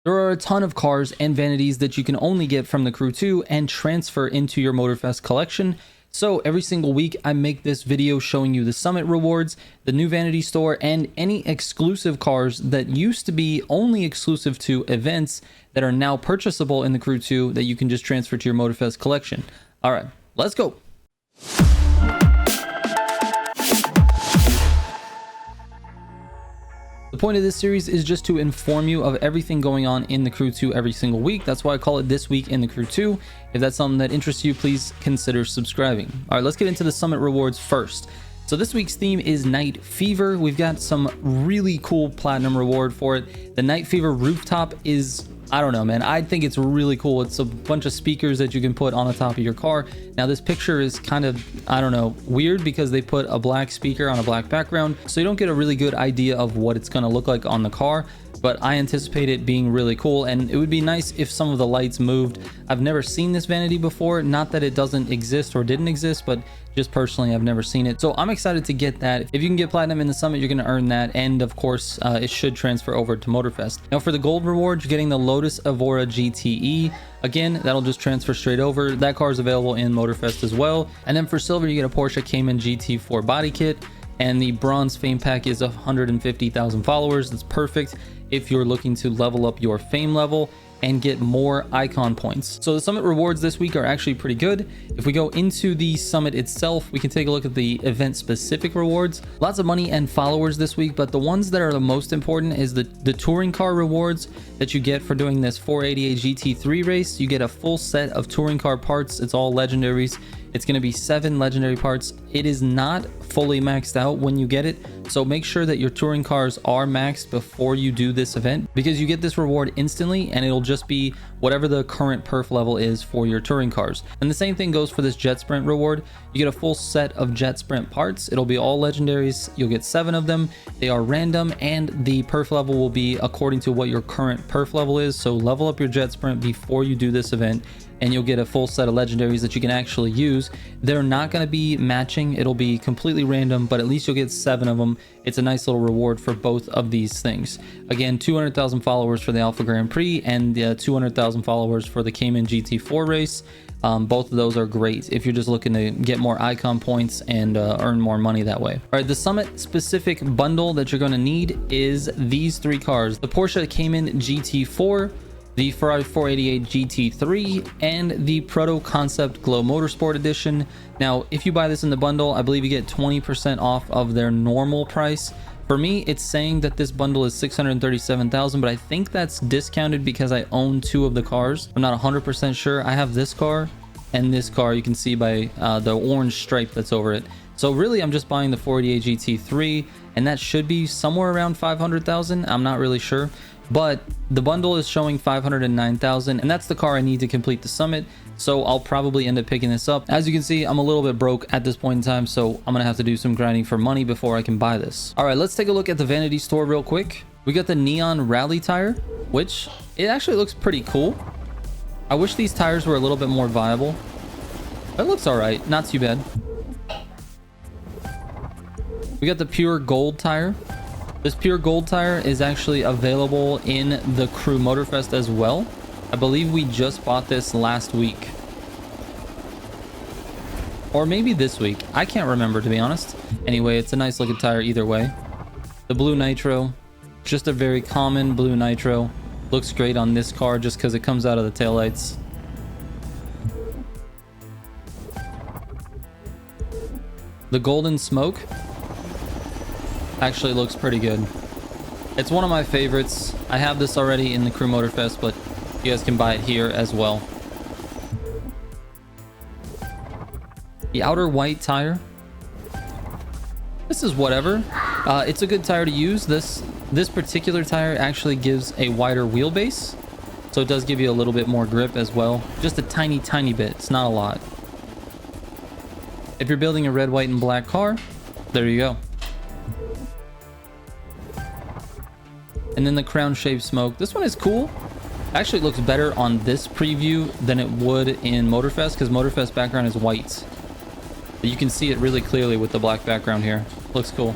There are a ton of cars and vanities that you can only get from the Crew 2 and transfer into your Motorfest collection. So every single week I make this video showing you the Summit rewards, the new Vanity Store, and any exclusive cars that used to be only exclusive to events that are now purchasable in the Crew 2 that you can just transfer to your Motorfest collection. All right, let's go. The point of this series is just to inform you of everything going on in the Crew 2 every single week. That's why I call it This Week in the Crew 2. If that's something that interests you, please consider subscribing. All right, let's get into the Summit rewards first. So this week's theme is Night Fever. We've got some really cool platinum reward for it. The Night Fever rooftop is, I don't know, man. I think it's really cool. It's a bunch of speakers that you can put on the top of your car. Now this picture is kind of, I don't know, weird because they put a black speaker on a black background. So you don't get a really good idea of what it's going to look like on the car. But I anticipate it being really cool, and it would be nice if some of the lights moved. I've never seen this vanity before. Not that it doesn't exist or didn't exist, but just personally, I've never seen it. So I'm excited to get that. If you can get platinum in the Summit, you're going to earn that. And of course, it should transfer over to Motorfest. Now for the gold reward, you're getting the Lotus Evora GTE. Again, that'll just transfer straight over. That car is available in Motorfest as well. And then for silver, you get a Porsche Cayman GT4 body kit. And the bronze fame pack is 150,000 followers. That's perfect if you're looking to level up your fame level and get more icon points. So the Summit rewards this week are actually pretty good. If we go into the Summit itself, we can take a look at the event specific rewards. Lots of money and followers this week, but the ones that are the most important is the touring car rewards that you get for doing this 488 GT3 race. You get a full set of touring car parts. It's all legendaries. It's going to be 7 legendary parts. It is not fully maxed out when you get it, so make sure that your touring cars are maxed before you do this event, because you get this reward instantly and it'll just be whatever the current perf level is for your touring cars. And the same thing goes for this Jet Sprint reward. You get a full set of Jet Sprint parts. It'll be all legendaries. You'll get 7 of them. They are random, and the perf level will be according to what your current perf level is. So level up your Jet Sprint before you do this event, and you'll get a full set of legendaries that you can actually use. They're not going to be matching. It'll be completely random, but at least you'll get 7 of them. It's a nice little reward for both of these things. Again, 200,000 followers for the Alpha Grand Prix and 200,000 followers for the Cayman GT4 race. Both of those are great if you're just looking to get more icon points and earn more money that way. All right, the Summit specific bundle that you're going to need is these 3 cars: the Porsche Cayman GT4, the Ferrari 488 GT3, and the Proto Concept Glow Motorsport Edition. Now, if you buy this in the bundle, I believe you get 20% off of their normal price. For me, it's saying that this bundle is 637,000, but I think that's discounted because I own 2 of the cars. I'm not 100% sure. I have this car and this car. You can see by the orange stripe that's over it. So really, I'm just buying the 488 GT3, and that should be somewhere around 500,000. I'm not really sure. But the bundle is showing 509,000, and that's the car I need to complete the Summit. So I'll probably end up picking this up. As you can see, I'm a little bit broke at this point in time, so I'm gonna have to do some grinding for money before I can buy this. All right, let's take a look at the Vanity Store real quick. We got the Neon Rally tire, which it actually looks pretty cool. I wish these tires were a little bit more viable. It looks all right, not too bad. We got the Pure Gold tire. This Pure Gold tire is actually available in the Crew Motorfest as well. I believe we just bought this last week. Or maybe this week. I can't remember, to be honest. Anyway, it's a nice looking tire either way. The Blue Nitro. Just a very common Blue Nitro. Looks great on this car just because it comes out of the taillights. The Golden Smoke actually looks pretty good. It's one of my favorites. I have this already in the Crew Motorfest, but you guys can buy it here as well. The Outer White tire. This is whatever. It's a good tire to use. This particular tire actually gives a wider wheelbase, so it does give you a little bit more grip as well. Just a tiny bit. It's not a lot. If you're building a red, white, and black car, there you go. And then the Crown Shaped Smoke. This one is cool. Actually, it looks better on this preview than it would in Motorfest, because Motorfest background is white. But you can see it really clearly with the black background here. Looks cool.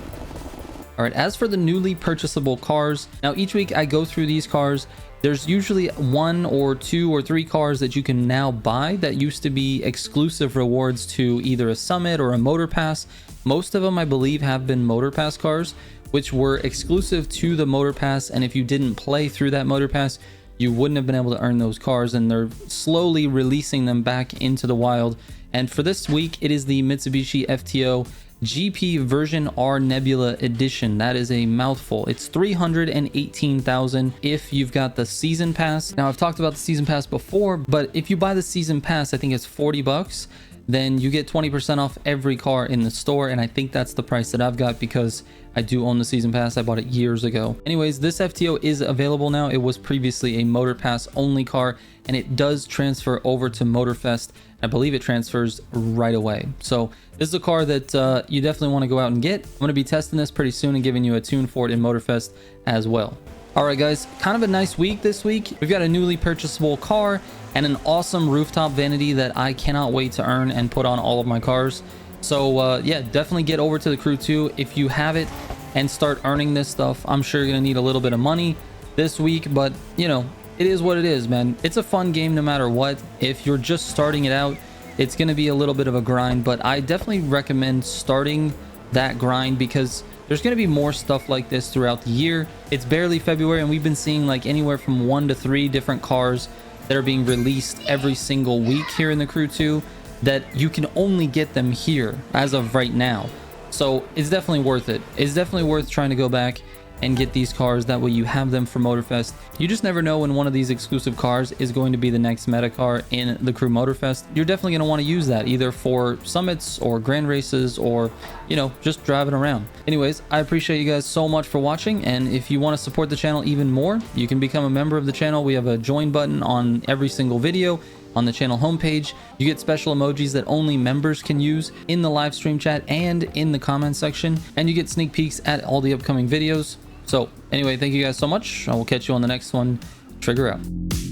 All right, as for the newly purchasable cars, now each week I go through these cars. There's usually 1 or 2 or 3 cars that you can now buy that used to be exclusive rewards to either a summit or a motor pass. Most of them, I believe, have been motor pass cars, which were exclusive to the motor pass, and if you didn't play through that motor pass, you wouldn't have been able to earn those cars, and they're slowly releasing them back into the wild. And for this week, it is the Mitsubishi FTO GP version R Nebula edition. That is a mouthful. It's 318,000 if you've got the season pass. Now, I've talked about the season pass before, but if you buy the season pass, I think it's 40 bucks, then you get 20% off every car in the store, and I think that's the price that I've got because I do own the season pass. I bought it years ago. Anyways, this FTO is available now. It was previously a motor pass only car, and it does transfer over to Motorfest. I believe it transfers right away. So this is a car that you definitely want to go out and get. I'm going to be testing this pretty soon and giving you a tune for it in Motorfest as well. All right, guys, kind of a nice week this week. We've got a newly purchasable car and an awesome rooftop vanity that I cannot wait to earn and put on all of my cars. So yeah, definitely get over to the Crew 2 if you have it and start earning this stuff. I'm sure you're gonna need a little bit of money this week, but you know, it is what it is, man. It's a fun game no matter what. If you're just starting it out, it's gonna be a little bit of a grind, but I definitely recommend starting that grind because there's going to be more stuff like this throughout the year. It's barely February, and we've been seeing like anywhere from 1 to 3 different cars that are being released every single week here in the Crew 2 that you can only get them here as of right now. So it's definitely worth it. It's definitely worth trying to go back and get these cars. That way you have them for Motorfest. You just never know when one of these exclusive cars is going to be the next meta car in the Crew Motorfest. You're definitely going to want to use that either for summits or grand races or, you know, just driving around. Anyways, I appreciate you guys so much for watching, and if you want to support the channel even more, you can become a member of the channel. We have a join button on every single video on the channel homepage. You get special emojis that only members can use in the live stream chat and in the comment section, and you get sneak peeks at all the upcoming videos. So anyway, thank you guys so much. I will catch you on the next one. Trigger out.